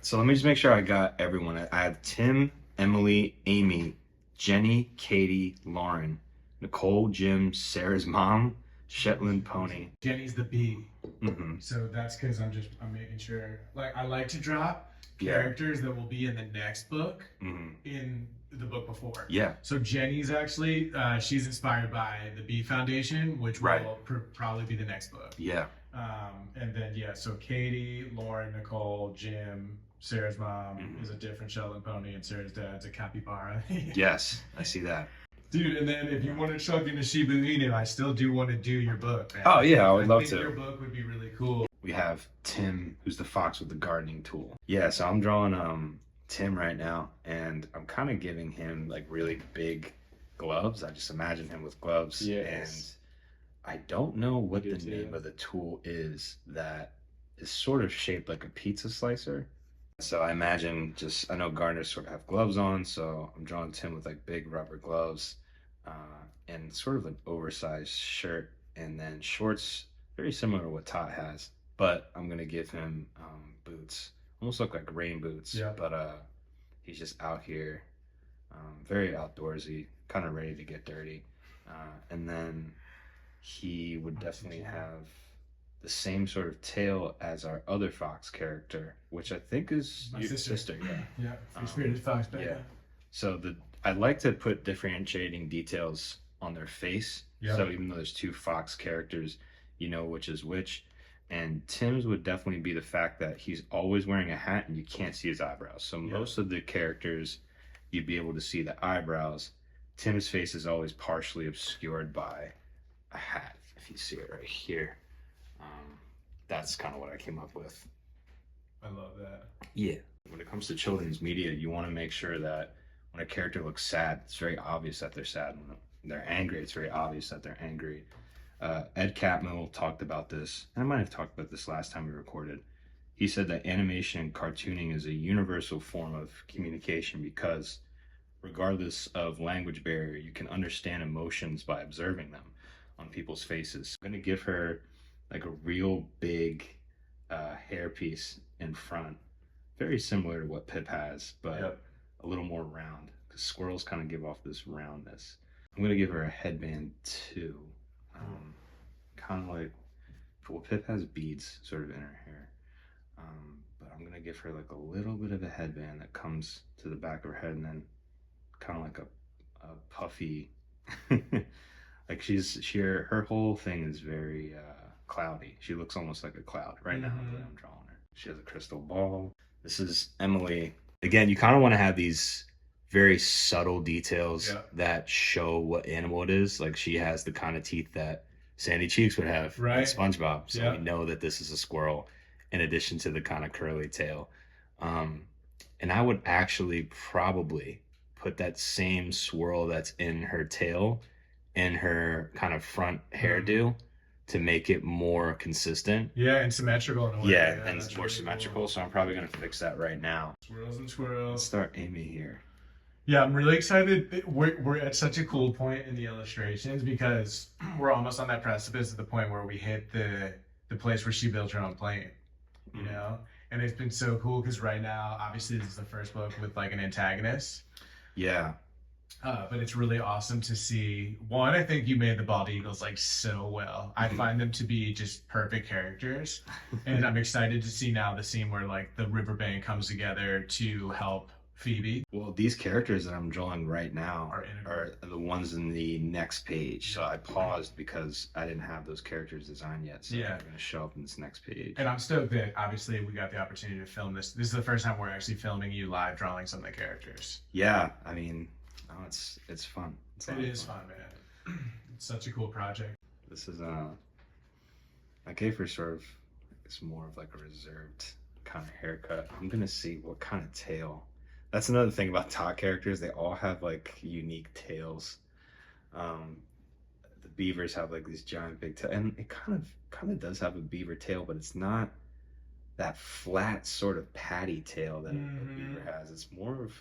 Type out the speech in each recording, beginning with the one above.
So let me just make sure I got everyone. I have Tim, Emily, Amy, Jenny, Katie, Lauren, Nicole, Jim, Sarah's mom, Shetland pony. Jenny's the bee. Mm-hmm. So that's because I'm making sure, like, I like to drop characters that will be in the next book in the book before. Yeah. So Jenny's actually, she's inspired by the Bee Foundation, which will probably be the next book. Yeah. And then, so Katie, Lauren, Nicole, Jim, Sarah's mom is a different Shetland pony, and Sarah's dad's a capybara. Yes, I see that. Dude, and then if you want to chuck in a Shiba Inu, I still do want to do your book, man. Oh yeah, I would love to. Your book would be really cool. We have Tim, who's the fox with the gardening tool. Yeah, so I'm drawing Tim right now, and I'm kind of giving him like really big gloves. I just imagine him with gloves. Yes. And I don't know what the name of the tool is that is sort of shaped like a pizza slicer. So I imagine I know gardeners sort of have gloves on, so I'm drawing Tim with like big rubber gloves and sort of an oversized shirt, and then shorts very similar to what Tot has, but I'm gonna give him boots, almost look like rain boots. Yeah. But he's just out here, very outdoorsy, kind of ready to get dirty, and then he would definitely have the same sort of tail as our other fox character, which I think is my sister. Yeah. Free-spirited fox. Yeah. So I like to put differentiating details on their face. Yep. So even though there's two fox characters, you know which is which. And Tim's would definitely be the fact that he's always wearing a hat and you can't see his eyebrows. So most of the characters, you'd be able to see the eyebrows. Tim's face is always partially obscured by a hat. If you see it right here. That's kind of what I came up with. I love that. Yeah. When it comes to children's media, you want to make sure that when a character looks sad, it's very obvious that they're sad. When they're angry, it's very obvious that they're angry. Ed Catmull talked about this, and I might have talked about this last time we recorded. He said that animation and cartooning is a universal form of communication because regardless of language barrier, you can understand emotions by observing them on people's faces. I'm going to give her like a real big hairpiece in front, very similar to what Pip has, but a little more round, because squirrels kind of give off this roundness. I'm going to give her a headband too, kind of like, well, Pip has beads sort of in her hair, but I'm going to give her like a little bit of a headband that comes to the back of her head, and then kind of like a puffy, like her whole thing is very cloudy. She looks almost like a cloud right now that I'm drawing her. She has a crystal ball. This is Emily. Again, you kind of want to have these very subtle details that show what animal it is. Like she has the kind of teeth that Sandy Cheeks would have in SpongeBob. So we know that this is a squirrel in addition to the kind of curly tail. And I would actually probably put that same swirl that's in her tail in her kind of front hairdo to make it more consistent. Yeah, and symmetrical in a way. Yeah, and it's more really symmetrical, cool. So I'm probably going to fix that right now. Swirls and swirls. Let's start Amy here. Yeah, I'm really excited. We're at such a cool point in the illustrations because we're almost on that precipice at the point where we hit the place where she built her own plane, you know? And it's been so cool because right now, obviously this is the first book with like an antagonist. Yeah. But it's really awesome to see. One, I think you made the bald eagles like so well. I find them to be just perfect characters, and I'm excited to see now the scene where like the riverbank comes together to help Phoebe. Well, these characters that I'm drawing right now are the ones in the next page. So I paused because I didn't have those characters designed yet. So they're going to show up in this next page. And I'm stoked that obviously we got the opportunity to film this. This is the first time we're actually filming you live drawing some of the characters. Yeah, I mean, oh, it's fun. It is fun, man. It's such a cool project. This is I gave her sort of it's more of like a reserved kind of haircut. I'm gonna see what kind of tail. That's another thing about Tot characters. They all have like unique tails. The beavers have like these giant big tails, and it kind of does have a beaver tail, but it's not that flat sort of patty tail that a beaver has. It's more of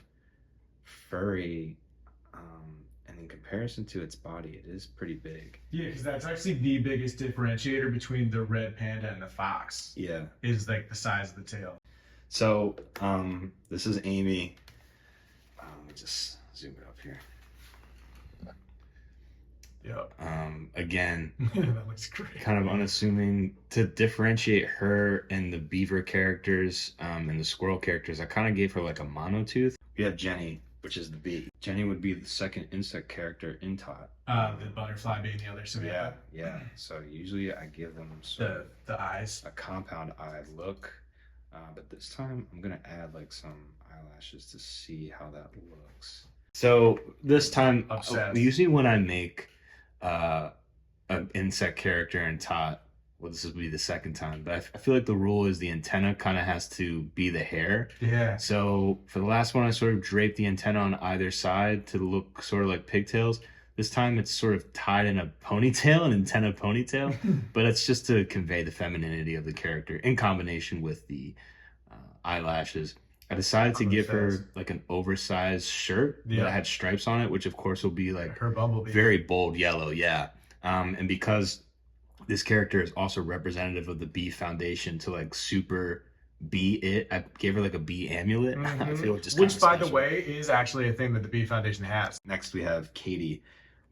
furry. And in comparison to its body, it is pretty big. Yeah, because that's actually the biggest differentiator between the red panda and the fox. Yeah. Is like the size of the tail. So, this is Amy. Let me just zoom it up here. Yep. Again, That looks great. kind of unassuming. To differentiate her and the beaver characters, and the squirrel characters, I kind of gave her like a monotooth. We have Jenny, which is the bee. Jenny would be the second insect character in Tot. The butterfly being the other Samantha. Yeah. So usually I give them sort of The eyes. a compound eye look, but this time I'm gonna add like some eyelashes to see how that looks. So this time, Obsessed. usually when I make an insect character in Tot, well, this will be the second time, but I feel like the rule is the antenna kind of has to be the hair. Yeah. So for the last one, I sort of draped the antenna on either side to look sort of like pigtails. This time it's sort of tied in a ponytail, an antenna ponytail, but it's just to convey the femininity of the character in combination with the eyelashes. I decided to give her like an oversized shirt that had stripes on it, which of course will be like her bumblebee. very bold yellow, yeah. And because this character is also representative of the bee foundation to like super be it, I gave her like a bee amulet. I feel like just which, by the way, is actually a thing that the Bee Foundation has. Next we have Katie,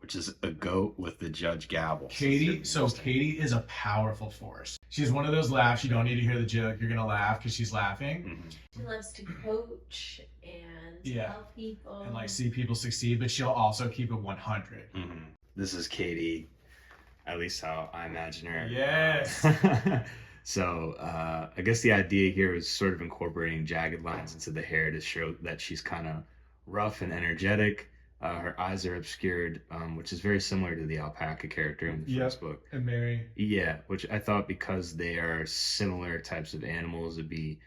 which is a goat with the Judge gavel. Katie is a powerful force. She's one of those laughs you don't need to hear the joke. You're gonna laugh because she's laughing. Mm-hmm. She loves to coach and help people and like see people succeed, but she'll also keep it 100. Mm-hmm. This is Katie, at least how I imagine her. Yes. So I guess the idea here is sort of incorporating jagged lines into the hair to show that she's kind of rough and energetic. Her eyes are obscured, which is very similar to the alpaca character in the first book. And Mary. Yeah, which I thought because they are similar types of animals, it'd be,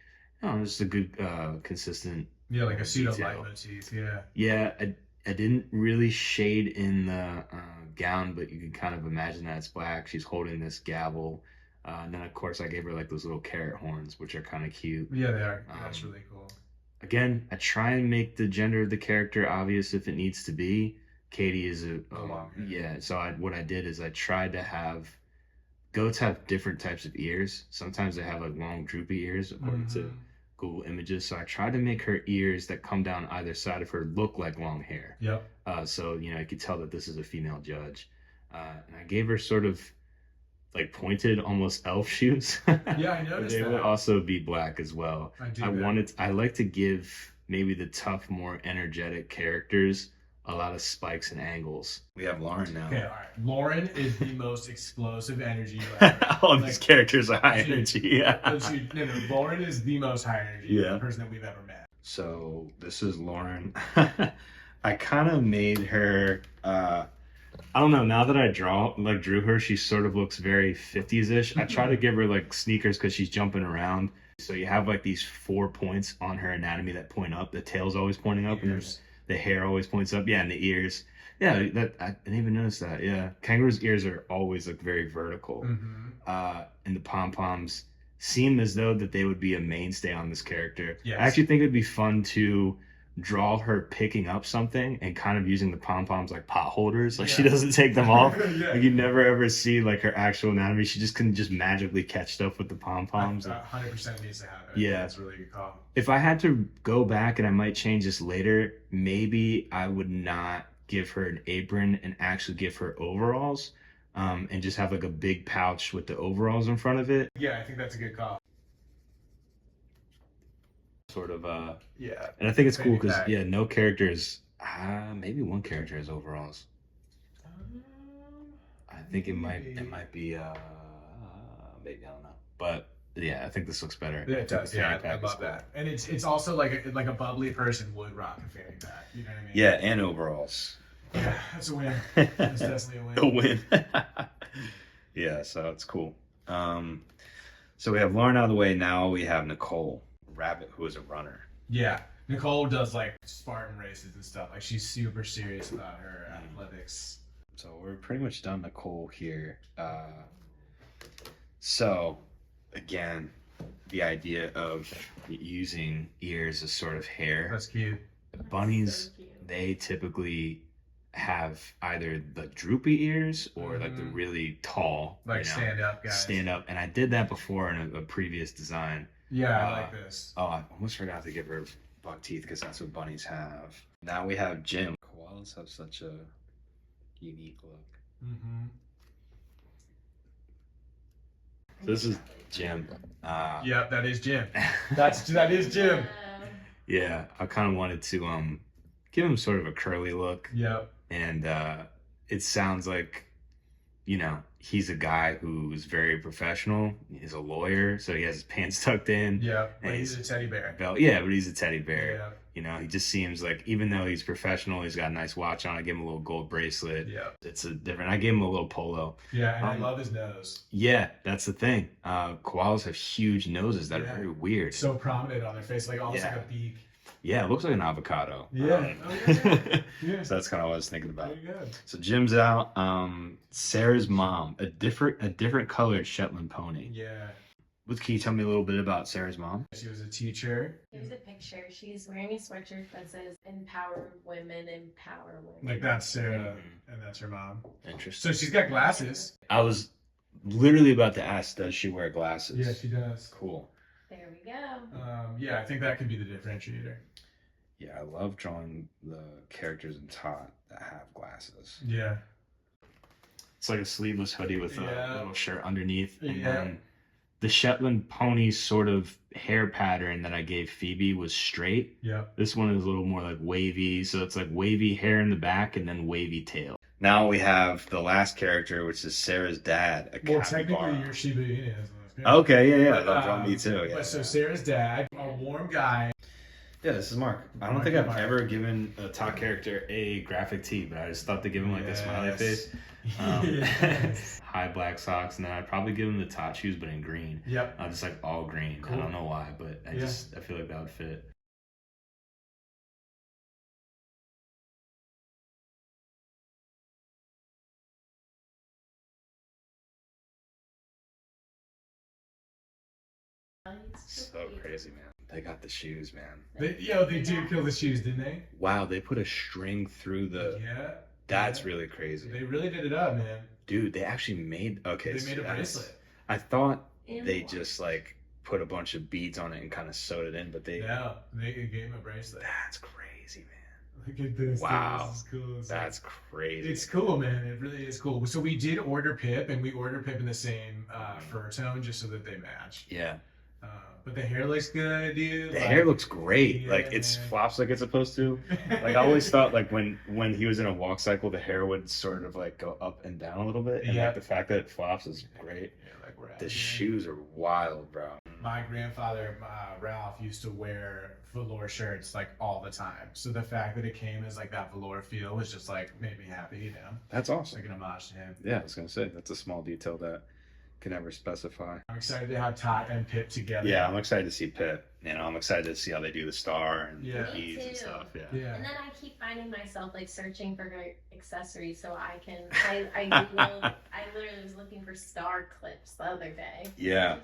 just a good, consistent. Yeah, like a pseudo leitmotif. Yeah. Yeah, I didn't really shade in the gown, but you can kind of imagine that it's black. She's holding this gavel. And then, of course, I gave her like those little carrot horns, which are kind of cute. Yeah, they are. That's really cool. Again, I try and make the gender of the character obvious if it needs to be. Katie is so what I did is I tried to have goats have different types of ears. Sometimes they have like long droopy ears according to Google Images. So I tried to make her ears that come down either side of her look like long hair. Yep. So I could tell that this is a female judge. And I gave her sort of like pointed, almost elf shoes. Yeah, I noticed they that. would also be black as well. I like to give maybe the tough, more energetic characters a lot of spikes and angles. We have Lauren now. Okay, all right. Lauren is the most explosive energy you ever. All these characters are high energy. Lauren is the most high energy person that we've ever met. So this is Lauren. I kind of made her. I don't know. Now that I drew her, she sort of looks very 50s-ish. I try to give her like sneakers because she's jumping around. So you have like these 4 points on her anatomy that point up. The tail's always pointing up, and the hair always points up. Yeah, and the ears. Yeah, that I didn't even notice that. Yeah, kangaroo's ears are always like very vertical. And the pom poms seem as though that they would be a mainstay on this character. Yes. I actually think it'd be fun to draw her picking up something and kind of using the pom-poms like pot holders. Like she doesn't take them off. Like you never ever see like her actual anatomy. She just can just magically catch stuff with the pom-poms. 100% needs to happen. Yeah. That's a really good call. If I had to go back, and I might change this later, maybe I would not give her an apron and actually give her overalls, and just have like a big pouch with the overalls in front of it. Yeah, I think that's a good call. Sort of and I think it's cool because no characters, maybe one character has overalls. I think it might be maybe, I don't know, but yeah, I think this looks better. Yeah, it does. Yeah, I love that. And it's also like a bubbly person would rock a fanny pack. You know what I mean? Yeah, and overalls. Yeah, that's a win. That's definitely a win. A win. Yeah, so it's cool. So we have Lauren out of the way. Now we have Nicole Rabbit, who is a runner. Yeah, Nicole does like Spartan races and stuff. Like she's super serious about her athletics. So we're pretty much done Nicole here. So again, the idea of using ears as sort of hair. That's cute. Bunnies, they typically have either the droopy ears or like the really tall, like stand up guys. Stand up, and I did that before in a previous design. Yeah, I like this. Oh, I almost forgot to give her buck teeth because that's what bunnies have. Now we have Jim. Koalas have such a unique look. Mm-hmm. So this is Jim. Yep, that is Jim. That is Jim. Yeah, I kind of wanted to give him sort of a curly look. Yep. And it sounds like, you know, he's a guy who's very professional. He's a lawyer, so he has his pants tucked in. Yeah, but and he's a teddy bear. Yeah, but he's a teddy bear. Yeah. You know, he just seems like, even though he's professional, he's got a nice watch on. I gave him a little gold bracelet. Yeah. It's a different. I gave him a little polo. Yeah, and I love his nose. Yeah, that's the thing. Koalas have huge noses that are very weird. So prominent on their face, like almost like a beak. Yeah, it looks like an avocado. Yeah. Yeah. So that's kind of what I was thinking about. Very good. So Jim's out. Sarah's mom, a different colored Shetland pony. Yeah. Can you tell me a little bit about Sarah's mom? She was a teacher. Here's a picture. She's wearing a sweatshirt that says "Empower Women, Empower Women." Like that's Sarah, and that's her mom. Interesting. So she's got glasses. I was literally about to ask, does she wear glasses? Yeah, she does. Cool. There we go. Yeah, I think that could be the differentiator. Yeah, I love drawing the characters in Tot that have glasses. Yeah. It's like a sleeveless hoodie with a little shirt underneath. And Yeah. then the Shetland pony sort of hair pattern that I gave Phoebe was straight. Yeah. This one is a little more like wavy. So it's like wavy hair in the back and then wavy tail. Now we have the last character, which is Sarah's dad. Well, technically, you're Shiba Inu. Okay, yeah. But, That'll draw me too. Yeah. But so Sarah's dad, a warm guy. Yeah, this is Mark. I don't think I've ever given a Tot character a graphic tee, but I just thought to give him like the smiley face. High black socks, and then I'd probably give him the Tot shoes, but in green. Yep. Just like all green. Cool. I don't know why, but I feel like that would fit. So crazy, man. They got the shoes, man. They did kill the shoes, didn't they? Wow, they put a string through the. Yeah. That's really crazy. They really did it up, man. Dude, they actually made. Okay. They made a bracelet. I thought they just like put a bunch of beads on it and kind of sewed it in, but they. No, they gave him a bracelet. That's crazy, man. Look at this. Wow. This is cool. That's crazy. It's cool, man. It really is cool. So we did order Pip, and we ordered Pip in the same fur tone just so that they match. Yeah. But the hair looks good, dude. The hair looks great. Like it's flops like it's supposed to. Like I always thought, like when he was in a walk cycle, the hair would sort of like go up and down a little bit, and like the fact that it flops is great. Yeah, like we're the shoes are wild, bro. My grandfather Ralph used to wear velour shirts like all the time. So the fact that it came as like that velour feel was just like made me happy, you know. That's awesome. Like an homage to him. Yeah, I was gonna say that's a small detail that can never specify. I'm excited to have Tot and Pip together. Yeah, I'm excited to see Pip. You know, I'm excited to see how they do the star and the keys and stuff. Yeah. And then I keep finding myself like searching for accessories so I can. I literally was looking for star clips the other day. Yeah.